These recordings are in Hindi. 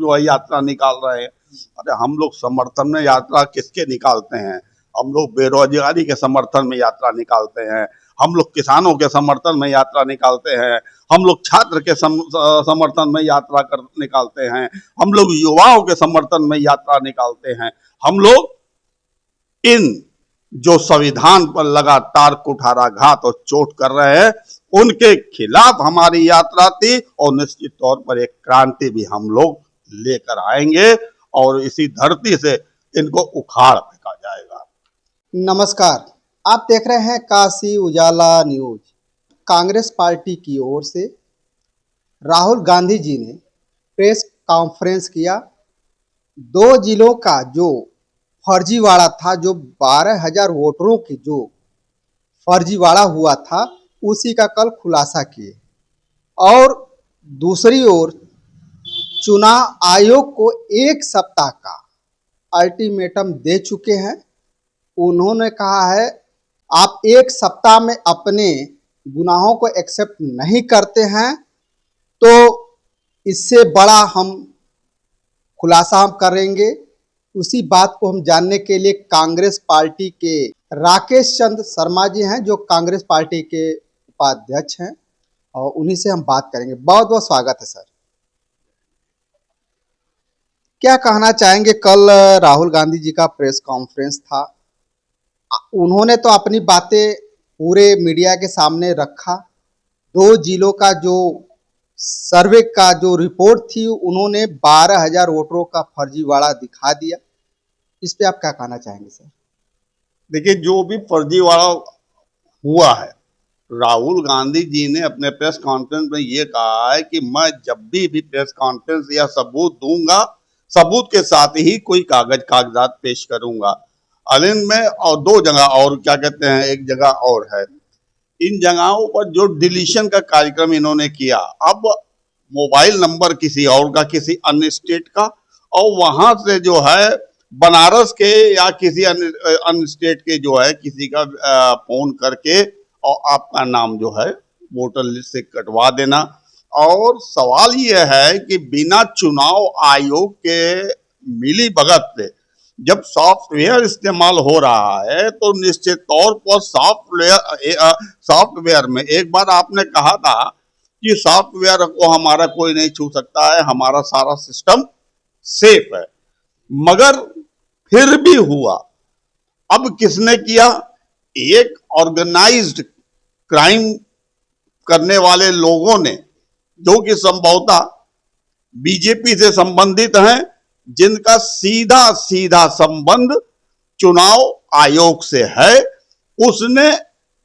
जो है यात्रा निकाल रहे हैं। अरे हम लोग समर्थन में यात्रा किसके निकालते हैं? हम लोग बेरोजगारी के समर्थन में यात्रा निकालते हैं, हम लोग किसानों के समर्थन में यात्रा निकालते हैं, हम लोग छात्र के समर्थन में यात्रा निकालते हैं, हम लोग युवाओं के समर्थन में यात्रा निकालते हैं। हम लोग इन जो संविधान पर लगातार कुठाराघात और चोट कर रहे हैं उनके खिलाफ हमारी यात्रा थी, और निश्चित तौर पर एक क्रांति भी हम लोग लेकर आएंगे और इसी धरती से इनको उखाड़ फेंका जाएगा। नमस्कार, आप देख रहे हैं काशी उजाला न्यूज। कांग्रेस पार्टी की ओर से राहुल गांधी जी ने प्रेस कॉन्फ्रेंस किया। 2 जिलों का जो फर्जीवाड़ा था, जो 12,000 वोटरों की जो फर्जीवाड़ा हुआ था, उसी का कल खुलासा किए। और दूसरी ओर चुनाव आयोग को 1 सप्ताह का अल्टीमेटम दे चुके हैं। उन्होंने कहा है आप 1 सप्ताह में अपने गुनाहों को एक्सेप्ट नहीं करते हैं तो इससे बड़ा हम खुलासा करेंगे। उसी बात को हम जानने के लिए कांग्रेस पार्टी के राकेश चंद्र शर्मा जी हैं, जो कांग्रेस पार्टी के उपाध्यक्ष हैं, और उन्हीं से हम बात करेंगे। बहुत बहुत स्वागत है सर। क्या कहना चाहेंगे? कल राहुल गांधी जी का प्रेस कॉन्फ्रेंस था, उन्होंने तो अपनी बातें पूरे मीडिया के सामने रखा। 2 जिलों का जो सर्वे का जो रिपोर्ट थी, उन्होंने 12,000 वोटरों का फर्जीवाड़ा दिखा दिया। इस पे आप क्या कहना चाहेंगे सर? देखिए, जो भी फर्जीवाड़ा हुआ है, राहुल गांधी जी ने अपने प्रेस कॉन्फ्रेंस में ये कहा है कि मैं जब भी प्रेस कॉन्फ्रेंस या सबूत दूंगा, सबूत के साथ ही कोई कागजात पेश करूंगा। अलिन में और 2 जगह और क्या कहते हैं, एक जगह और है, इन जगहों पर जो डिलीशन का कार्यक्रम इन्होंने किया, अब मोबाइल नंबर किसी और का, किसी अन्य स्टेट का, और वहां से जो है बनारस के या किसी अन्य स्टेट के जो है किसी का फोन करके और आपका नाम जो है वोटर लिस्ट से कटवा देना। और सवाल ये है कि बिना चुनाव आयोग के मिली भगत से जब सॉफ्टवेयर इस्तेमाल हो रहा है तो निश्चित तौर पर सॉफ्टवेयर में एक बार आपने कहा था कि सॉफ्टवेयर को हमारा कोई नहीं छू सकता है, हमारा सारा सिस्टम सेफ है, मगर फिर भी हुआ। अब किसने किया? एक ऑर्गेनाइज्ड क्राइम करने वाले लोगों ने, जो कि संभवतः बीजेपी से संबंधित हैं, जिनका सीधा सीधा संबंध चुनाव आयोग से है, उसने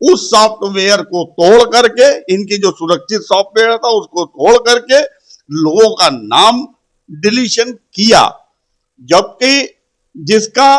उस सॉफ्टवेयर को तोड़ करके, इनकी जो सुरक्षित सॉफ्टवेयर था उसको तोड़ करके लोगों का नाम डिलीशन किया। जबकि जिसका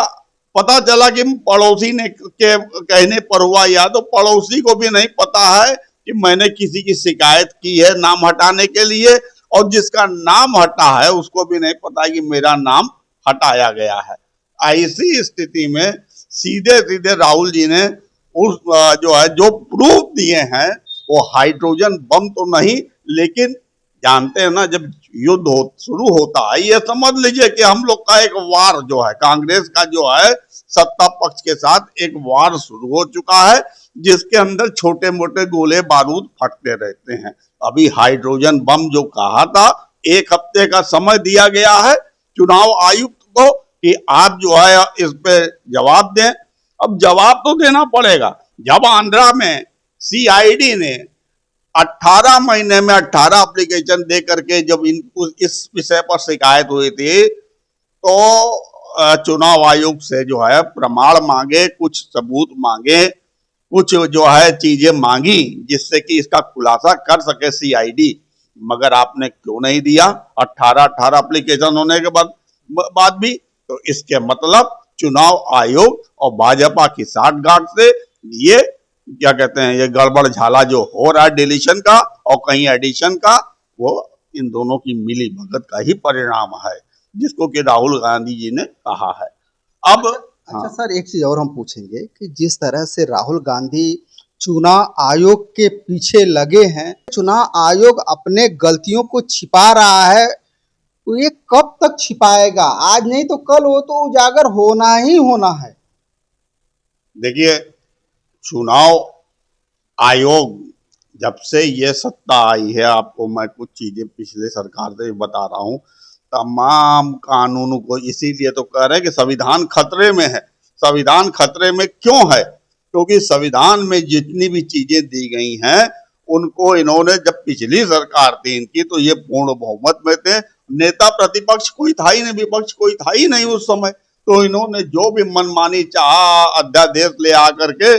पता चला कि पड़ोसी ने के कहने पर हुआ, या तो पड़ोसी को भी नहीं पता है कि मैंने किसी की शिकायत की है नाम हटाने के लिए, और जिसका नाम हटा है उसको भी नहीं पता कि मेरा नाम हटाया गया है। ऐसी स्थिति में सीधे सीधे राहुल जी ने उस जो है जो प्रूफ दिए हैं, वो हाइड्रोजन बम तो नहीं, लेकिन जानते हैं ना, जब युद्ध शुरू होता है, ये समझ लीजिए कि हम लोग का एक वार जो है, कांग्रेस का जो है सत्ता पक्ष के साथ एक वार शुरू हो चुका है, जिसके अंदर छोटे मोटे गोले बारूद फटते रहते हैं। अभी हाइड्रोजन बम जो कहा था, 1 हफ्ते का समय दिया गया है चुनाव आयुक्त को कि आप जो है इस पे जवाब दें। अब जवाब तो देना पड़ेगा। जब आंध्रा में सीआईडी ने 18 महीने में 18 एप्लीकेशन दे करके जब इस विषय पर शिकायत हुई थी, तो चुनाव आयोग से जो है प्रमाण मांगे, कुछ सबूत मांगे, कुछ जो है चीजें मांगी जिससे कि इसका खुलासा कर सके सीआईडी, मगर आपने क्यों नहीं दिया? 18 एप्लीकेशन होने के बाद भी। तो इसके मतलब चुनाव आयोग और भाजपा की साठगांठ से ये क्या कहते हैं, ये गड़बड़ झाला जो हो रहा है डिलीशन का और कहीं एडिशन का, वो इन दोनों की मिली भगत का ही परिणाम है, जिसको कि राहुल गांधी जी ने कहा है। अब अच्छा सर, एक चीज और हम पूछेंगे कि जिस तरह से राहुल गांधी चुनाव आयोग के पीछे लगे हैं, चुनाव आयोग अपने गलतियों को छिपा रहा है, तो ये कब तक छिपाएगा? आज नहीं तो कल वो तो उजागर होना ही होना है। देखिए, चुनाव आयोग जब से ये सत्ता आई है, आपको मैं कुछ चीजें पिछले सरकार से बता रहा हूं, तमाम कानूनों को इसीलिए तो कह रहे हैं कि संविधान खतरे में है। संविधान खतरे में क्यों है? क्योंकि संविधान में जितनी भी चीजें दी गई हैं उनको इन्होंने, जब पिछली सरकार थी इनकी, तो ये पूर्ण बहुमत में थे, नेता प्रतिपक्ष कोई था ही नहीं, विपक्ष कोई था ही नहीं उस समय, तो इन्होंने जो भी मनमानी चाहा अध्यादेश ले आकर के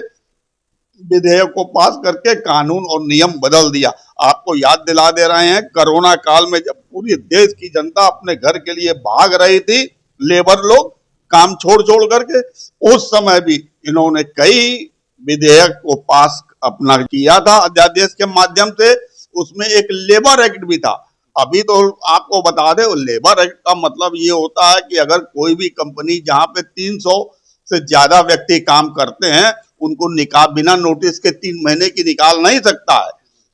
विधेयक को पास करके कानून और नियम बदल दिया। आपको याद दिला दे रहे हैं, कोरोना काल में जब पूरी देश की जनता अपने घर के लिए भाग रही थी, लेबर लोग काम छोड़ छोड़ करके, उस समय भी इन्होंने कई विधेयक को पास अपना किया था अध्यादेश के माध्यम से। उसमें एक लेबर एक्ट भी था। अभी तो आपको बता दें, लेबर एक्ट का मतलब ये होता है कि अगर कोई भी कंपनी जहां पे 300 से ज्यादा व्यक्ति काम करते हैं, उनको निकाल, बिना नोटिस के 3 महीने की निकाल नहीं सकता है।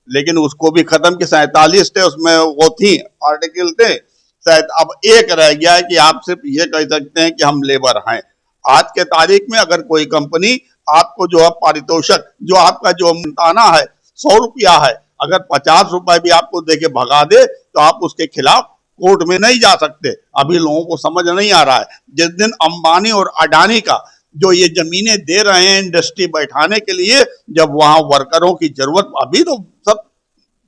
लेकिन उसको भी खत्म कि 47 थे उसमें, वो थी आर्टिकल थे शायद, अब एक रह गया है कि आप सिर्फ ये कह सकते हैं कि हम लेबर हैं। आज के तारीख में अगर कोई कंपनी आपको जो है पारितोषिक, जो आपका जो ताना है 100 रुपया है, अगर 50 रुपए भी आपको देके भगा दे तो आप उसके खिलाफ कोर्ट में नहीं जा सकते। अभी लोगों को समझ नहीं आ रहा है। जिस दिन अंबानी और अडानी का जो ये जमीनें दे रहे हैं इंडस्ट्री बैठाने के लिए, जब वहां वर्करों की जरूरत, अभी तो सब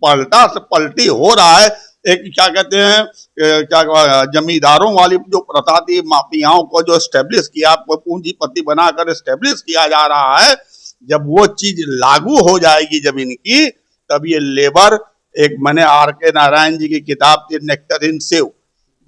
पलटा से पलटी हो रहा है। एक क्या कहते हैं, क्या जमींदारों वाली जो प्रथा थी, माफियाओं को जो एस्टेब्लिश किया, पूंजीपति बनाकर एस्टेब्लिश किया जा रहा है, जब वो चीज लागू हो जाएगी जमीन की, तब ये लेबर, एक मैंने आर के नारायण जी की किताब थी नेक्टर इन सेव,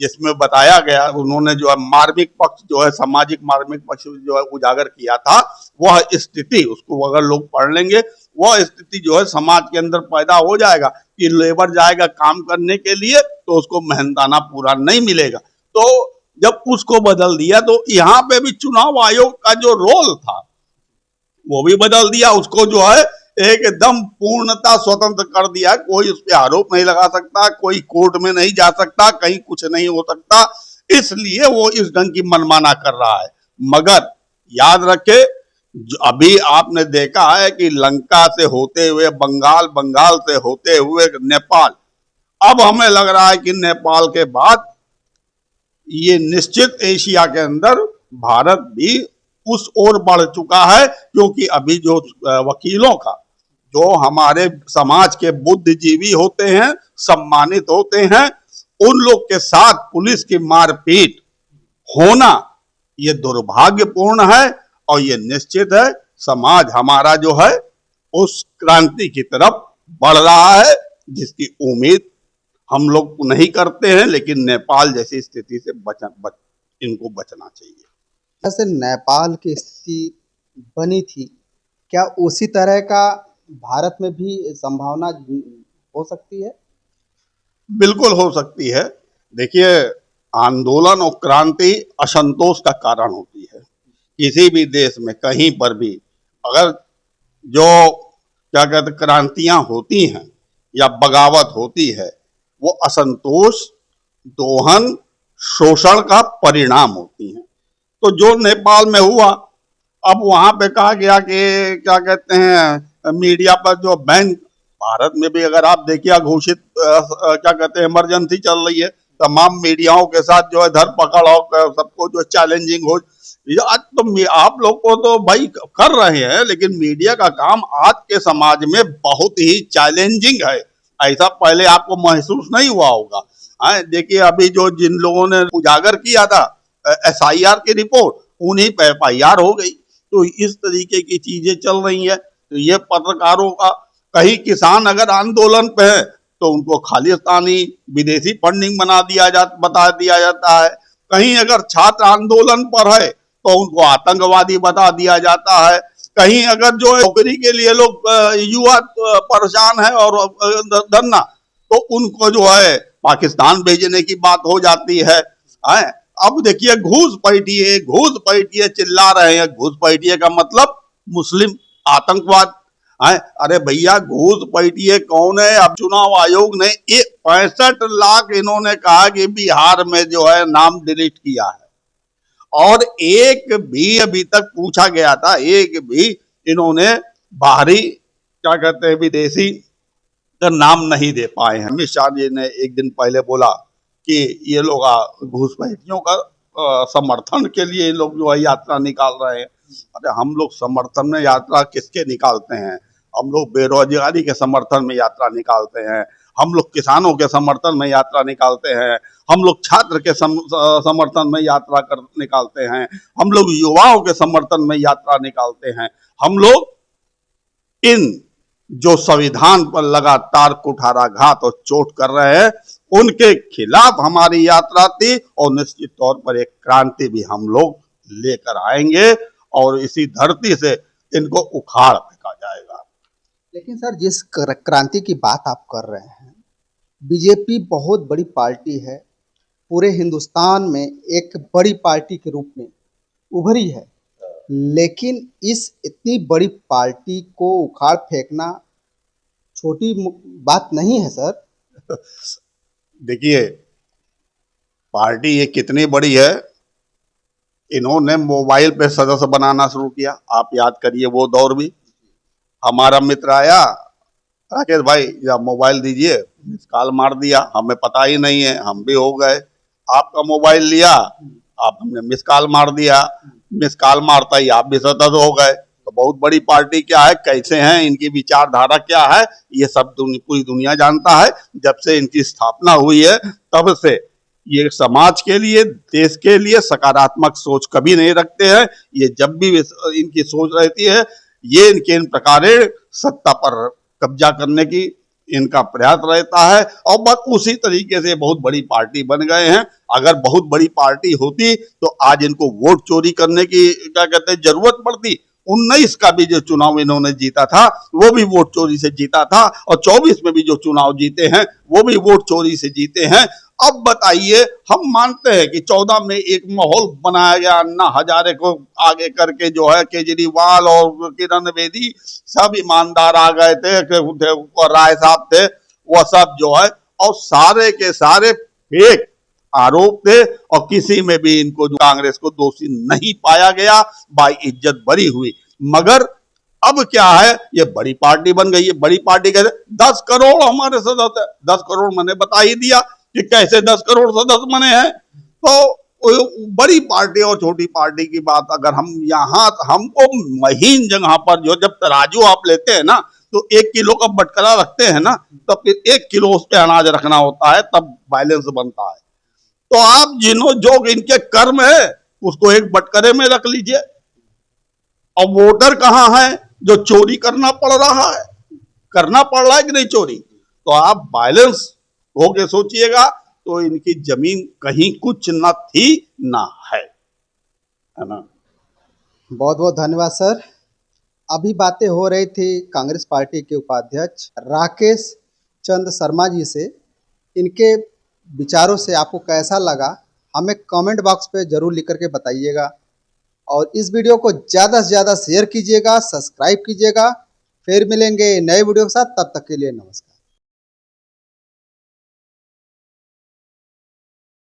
जिसमें बताया गया, उन्होंने जो है मार्मिक पक्ष जो है, सामाजिक मार्मिक पक्ष जो है उजागर किया था, वह स्थिति, उसको अगर लोग पढ़ लेंगे, वह स्थिति जो है समाज के अंदर पैदा हो जाएगा कि लेबर जाएगा काम करने के लिए तो उसको मेहनताना पूरा नहीं मिलेगा। तो जब उसको बदल दिया, तो यहाँ पे भी चुनाव आयोग का जो रोल था वो भी बदल दिया। उसको जो है एकदम पूर्णता स्वतंत्र कर दिया। कोई उस पर आरोप नहीं लगा सकता, कोई कोर्ट में नहीं जा सकता, कहीं कुछ नहीं हो सकता, इसलिए वो इस ढंग की मनमाना कर रहा है। मगर याद रखे, अभी आपने देखा है कि लंका से होते हुए बंगाल, बंगाल से होते हुए नेपाल, अब हमें लग रहा है कि नेपाल के बाद ये निश्चित एशिया के अंदर भारत भी उस ओर बढ़ चुका है। क्योंकि अभी जो वकीलों का, जो हमारे समाज के बुद्धिजीवी होते हैं, सम्मानित होते हैं, उन लोग के साथ पुलिस की मारपीट होना ये दुर्भाग्यपूर्ण है। और ये निश्चित है समाज हमारा जो है उस क्रांति की तरफ बढ़ रहा है, जिसकी उम्मीद हम लोग नहीं करते हैं। लेकिन नेपाल जैसी स्थिति से इनको बचना चाहिए। जैसे नेपाल की स्थिति बनी थी, क्या उसी तरह का भारत में भी संभावना हो सकती है? बिल्कुल हो सकती है। देखिए, आंदोलन और क्रांति असंतोष का कारण होती है। किसी भी देश में कहीं पर भी अगर जो क्या कहते क्रांतियां होती हैं या बगावत होती है, वो असंतोष, दोहन, शोषण का परिणाम होती हैं। तो जो नेपाल में हुआ, अब वहां पे कहा गया कि क्या कहते हैं, मीडिया पर जो बैन, भारत में भी अगर आप देखिए घोषित क्या कहते हैं इमरजेंसी चल रही है, तमाम मीडियाओं के साथ जो है धरपकड़ और सबको जो चैलेंजिंग हो। आज तो आप लोग को तो भाई कर रहे हैं, लेकिन मीडिया का काम आज के समाज में बहुत ही चैलेंजिंग है। ऐसा पहले आपको महसूस नहीं हुआ होगा। देखिए, अभी जो जिन लोगों ने उजागर किया था SIR की रिपोर्ट, उन्हीं पे FIR हो गई। तो इस तरीके की चीजें चल रही है। तो ये पत्रकारों का, कहीं किसान अगर आंदोलन पे है तो उनको खालिस्तानी विदेशी फंडिंग बता दिया जाता है। कहीं अगर छात्र आंदोलन पर है तो उनको आतंकवादी बता दिया जाता है। कहीं अगर जो नौकरी के लिए लोग युवा परेशान है और धरना, तो उनको जो है पाकिस्तान भेजने की बात हो जाती है। अब देखिए, घूस पैठिए चिल्ला रहे हैं। घूस पैठिए का मतलब मुस्लिम आतंकवाद। अरे भैया घूसपैठिए कौन है? अब चुनाव आयोग ने 65 लाख इन्होंने कहा कि बिहार में जो है नाम डिलीट किया है, और एक भी अभी तक पूछा गया था, एक भी इन्होंने बाहरी क्या कहते हैं विदेशी का नाम नहीं दे पाए हैं। अमित शाह जी ने एक दिन पहले बोला कि ये लोग घूसपैठियों का समर्थन के लिए ये लोग जो है यात्रा निकाल रहे हैं। अरे हम लोग समर्थन में यात्रा किसके निकालते हैं? हम लोग बेरोजगारी के समर्थन में यात्रा निकालते हैं, हम लोग किसानों के समर्थन में यात्रा निकालते हैं, हम लोग छात्र के समर्थन में यात्रा कर निकालते हैं, हम लोग युवाओं के समर्थन में यात्रा निकालते हैं। हम लोग इन जो संविधान पर लगातार कुठाराघात और चोट कर रहे हैं उनके खिलाफ हमारी यात्रा थी, और निश्चित तौर पर एक क्रांति भी हम लोग लेकर आएंगे और इसी धरती से इनको उखाड़ फेंका जाएगा। लेकिन सर, जिस क्रांति की बात आप कर रहे हैं, बीजेपी बहुत बड़ी पार्टी है, पूरे हिंदुस्तान में एक बड़ी पार्टी के रूप में उभरी है, लेकिन इस इतनी बड़ी पार्टी को उखाड़ फेंकना छोटी बात नहीं है सर। देखिए, पार्टी ये कितनी बड़ी है, इन्होंने मोबाइल पे सदस्य बनाना शुरू किया। आप याद करिए वो दौर भी। हमारा मित्र आया, राकेश भाई या मोबाइल दीजिए, मिस कॉल मार दिया, हमें पता ही नहीं है, हम भी हो गए। आपका मोबाइल लिया, आप हमने मिस कॉल मार दिया, मिस कॉल मारता ही आप भी सदस्य हो गए। तो बहुत बड़ी पार्टी क्या है, कैसे हैं, इनकी विचारधारा क्या है, ये सब पूरी दुनिया जानता है। जब से इनकी स्थापना हुई है तब से ये समाज के लिए, देश के लिए सकारात्मक सोच कभी नहीं रखते हैं। ये जब भी इनकी सोच रहती है, ये इनके इन प्रकार सत्ता पर कब्जा करने की इनका प्रयास रहता है, और बस उसी तरीके से बहुत बड़ी पार्टी बन गए हैं। अगर बहुत बड़ी पार्टी होती तो आज इनको वोट चोरी करने की क्या कहते हैं जरूरत पड़ती। 19 का भी जो चुनाव इन्होंने जीता था वो भी वोट चोरी से जीता था, और 24 में भी जो चुनाव जीते हैं वो भी वोट चोरी से जीते हैं। अब बताइए, हम मानते हैं कि 14 में एक माहौल बनाया गया, अन्ना हजारे को आगे करके जो है केजरीवाल और किरण बेदी सब ईमानदार आ गए थे, और राय साहब थे, वह सब जो है, और सारे के सारे फेक आरोप थे, और किसी में भी इनको जो कांग्रेस को दोषी नहीं पाया गया, बाई इज्जत बरी हुई। मगर अब क्या है, ये बड़ी पार्टी बन गई है। बड़ी पार्टी कहते 10 करोड़ हमारे सदस्य, 10 करोड़ मैंने बता ही दिया कि कैसे 10 करोड़ सदस्य बने हैं। तो बड़ी पार्टी और छोटी पार्टी की बात अगर हम यहाँ, हमको महीन जगह पर जो जब तराजू आप लेते हैं ना, तो 1 किलो का बटकरा रखते हैं ना, तो फिर 1 किलो उस पर अनाज रखना होता है, तब बैलेंस बनता है। तो आप जिन्हों जो इनके कर्म है उसको एक बटकरे में रख लीजिए, और वोटर कहाँ है जो चोरी करना पड़ रहा है, करना पड़ रहा है कि नहीं चोरी। तो आप बैलेंस होके सोचिएगा, तो इनकी जमीन कहीं कुछ न थी ना है ना। बहुत बहुत धन्यवाद सर। अभी बातें हो रही थी कांग्रेस पार्टी के उपाध्यक्ष राकेश चंद शर्मा जी से। इनके विचारों से आपको कैसा लगा हमें कमेंट बॉक्स पे ज़रूर लिख करके बताइएगा, और इस वीडियो को ज़्यादा से ज़्यादा शेयर कीजिएगा, सब्सक्राइब कीजिएगा। फिर मिलेंगे नए वीडियो के साथ, तब तक के लिए नमस्कार।